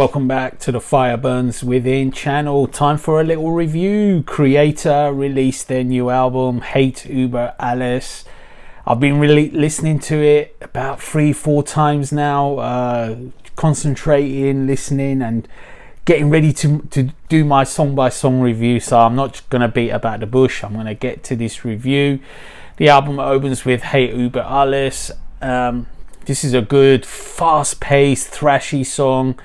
welcome back to the Fire Burns Within channel. Time for a little review. Kreator released their new album, Hate Über Alles. I've been really listening to it about 3-4 times now, concentrating, listening and getting ready to do my song by song review. So I'm not going to beat about the bush. I'm going to get to this review. The album opens with Hate Über Alles. This is a good, fast-paced, thrashy song.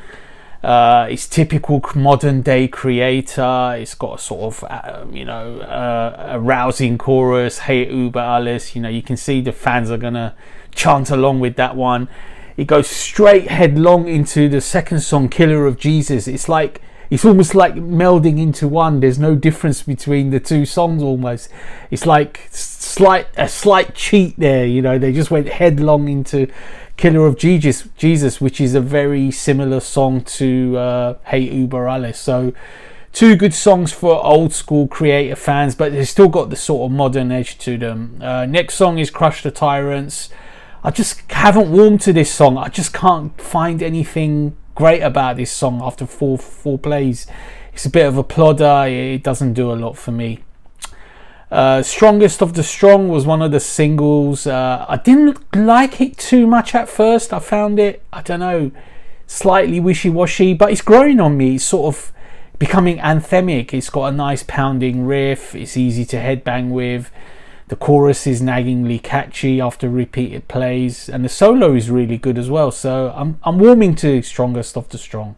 It's typical modern day Kreator. It's got a sort of, a rousing chorus, Hate Über Alles. You can see the fans are gonna chant along with that one. It goes straight headlong into the second song, Killer of Jesus. It's almost like melding into one. There's no difference between the two songs almost. It's like a slight cheat there, they just went headlong into Killer of Jesus, which is a very similar song to Hate Über Alles. So two good songs for old school Kreator fans, but they've still got the sort of modern edge to them. Next song is Crush the Tyrants. I just haven't warmed to this song. I just can't find anything great about this song after four plays. It's a bit of a plodder. It doesn't do a lot for me. Strongest of the Strong was one of the singles. I didn't like it too much at first. I found it, I don't know, slightly wishy-washy, but it's growing on me. It's sort of becoming anthemic. It's got a nice pounding riff. It's easy to headbang with. The chorus is naggingly catchy after repeated plays, and the solo is really good as well. So I'm warming to Strongest of the Strong.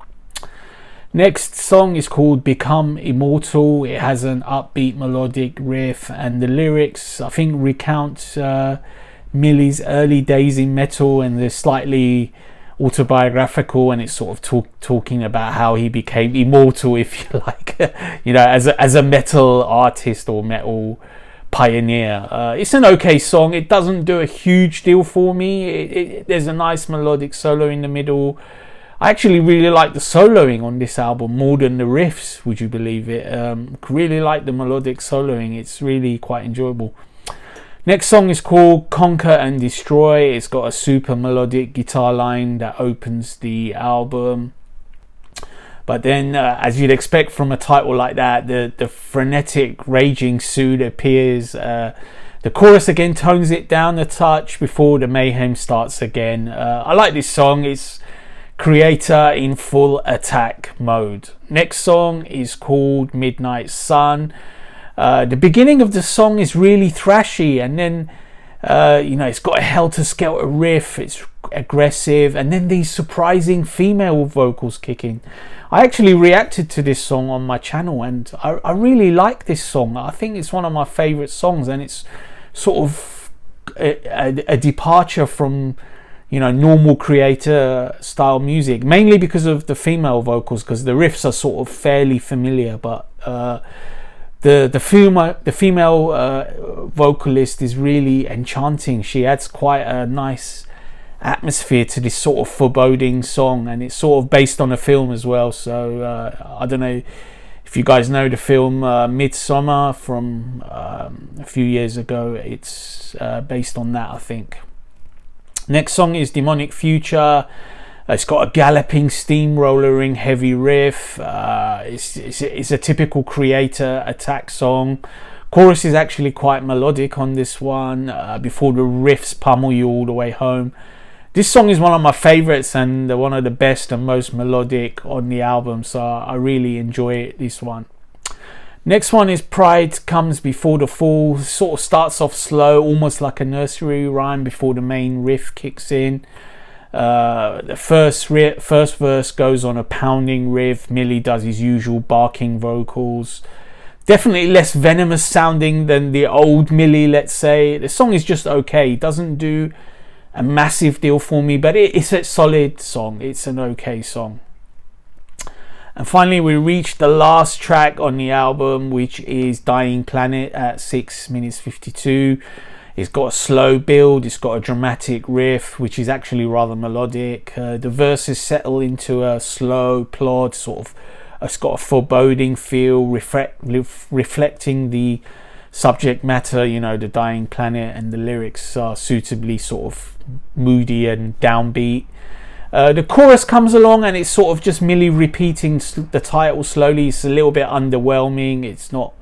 Next song is called Become Immortal. It has an upbeat melodic riff, and the lyrics, I think, recount Millie's early days in metal, and they're slightly autobiographical, and it's sort of talking about how he became immortal, if you like, as a metal artist or metal pioneer. It's an okay song. It doesn't do a huge deal for me. There's a nice melodic solo in the middle. I actually really like the soloing on this album more than the riffs, would you believe it? Really like the melodic soloing. It's really quite enjoyable. Next song is called Conquer and Destroy. It's got a super melodic guitar line that opens the album. But then, as you'd expect from a title like that, the frenetic raging suit appears. The chorus again tones it down a touch before the mayhem starts again. I like this song. It's Kreator in full attack mode. Next song is called Midnight Sun. The beginning of the song is really thrashy, and then it's got a helter-skelter riff. It's aggressive, and then these surprising female vocals kick in. I actually reacted to this song on my channel, and I really like this song. I think it's one of my favorite songs, and it's sort of a departure from normal Kreator style music, mainly because of the female vocals, because the riffs are sort of fairly familiar, but the female vocalist is really enchanting. She adds quite a nice atmosphere to this sort of foreboding song, and it's sort of based on a film as well. So I don't know if you guys know the film Midsummer from a few years ago. It's based on that, I think. Next song is Demonic Future. It's got a galloping, steamrollering, heavy riff. It's a typical Kreator attack song. Chorus is actually quite melodic on this one before the riffs pummel you all the way home. This song is one of my favorites and one of the best and most melodic on the album, so I really enjoy this one. Next one is Pride Comes Before the Fall. Sort of starts off slow, almost like a nursery rhyme before the main riff kicks in. The first verse goes on a pounding riff. Millie does his usual barking vocals. Definitely less venomous sounding than the old Millie, let's say. The song is just okay. It doesn't do a massive deal for me, but it's a solid song. It's an okay song. And finally, we reached the last track on the album, which is Dying Planet at 6 minutes 52. It's got a slow build, it's got a dramatic riff, which is actually rather melodic. The verses settle into a slow plod, sort of. It's got a foreboding feel, reflecting the subject matter, the dying planet, and the lyrics are suitably sort of moody and downbeat. The chorus comes along and it's sort of just merely repeating the title slowly. It's a little bit underwhelming. It's not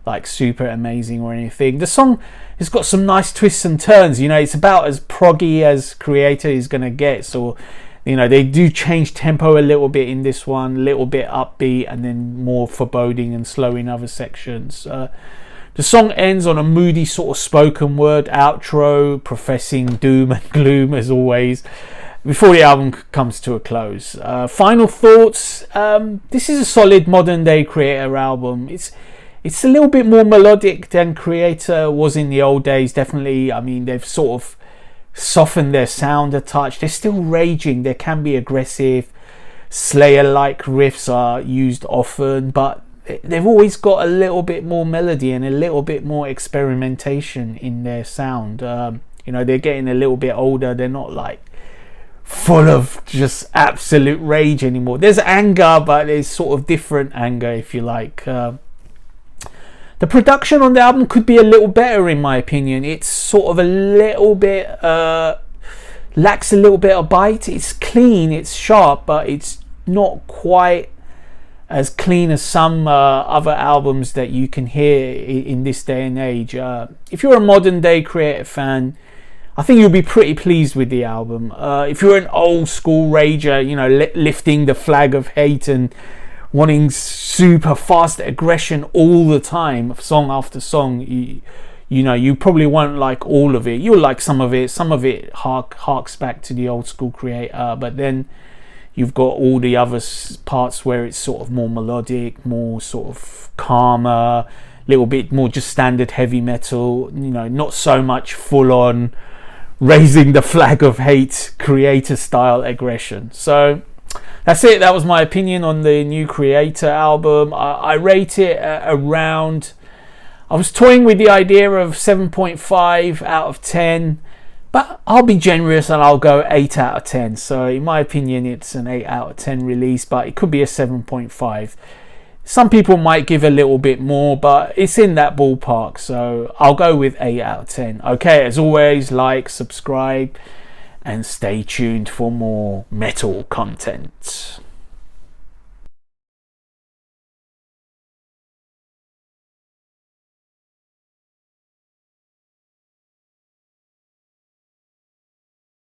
like super amazing or anything. The song has got some nice twists and turns. You know, it's about as proggy as Kreator is going to get. So, you know, they do change tempo a little bit in this one, a little bit upbeat and then more foreboding and slow in other sections. The song ends on a moody sort of spoken word outro, professing doom and gloom as always, before the album comes to a close. Final thoughts. This is a solid modern day Kreator album. It's a little bit more melodic than Kreator was in the old days, definitely. I mean, they've sort of softened their sound a touch. They're still raging. They can be aggressive. Slayer-like riffs are used often, but they've always got a little bit more melody and a little bit more experimentation in their sound. You know, they're getting a little bit older. They're not like full of just absolute rage anymore. There's anger, but there's sort of different anger, if you like. The production on the album could be a little better, in my opinion. It's sort of a little bit lacks a little bit of bite. It's clean, it's sharp, but it's not quite as clean as some other albums that you can hear in this day and age. If you're a modern day Kreator fan, I think you'll be pretty pleased with the album. If you're an old school rager, you know, lifting the flag of hate and wanting super fast aggression all the time, song after song, you know, you probably won't like all of it. You'll like some of it. Some of it harks back to the old school Kreator, but then you've got all the other parts where it's sort of more melodic, more sort of calmer, little bit more just standard heavy metal, you know, not so much full on raising the flag of hate Kreator style aggression. So that's it. That was my opinion on the new Kreator album. I rate it around, I was toying with the idea of 7.5 out of 10, but I'll be generous and I'll go 8 out of 10. So in my opinion, it's an 8 out of 10 release, but it could be a 7.5. Some people might give a little bit more, but it's in that ballpark. So I'll go with 8 out of 10. Okay, as always, like, subscribe, and stay tuned for more metal content.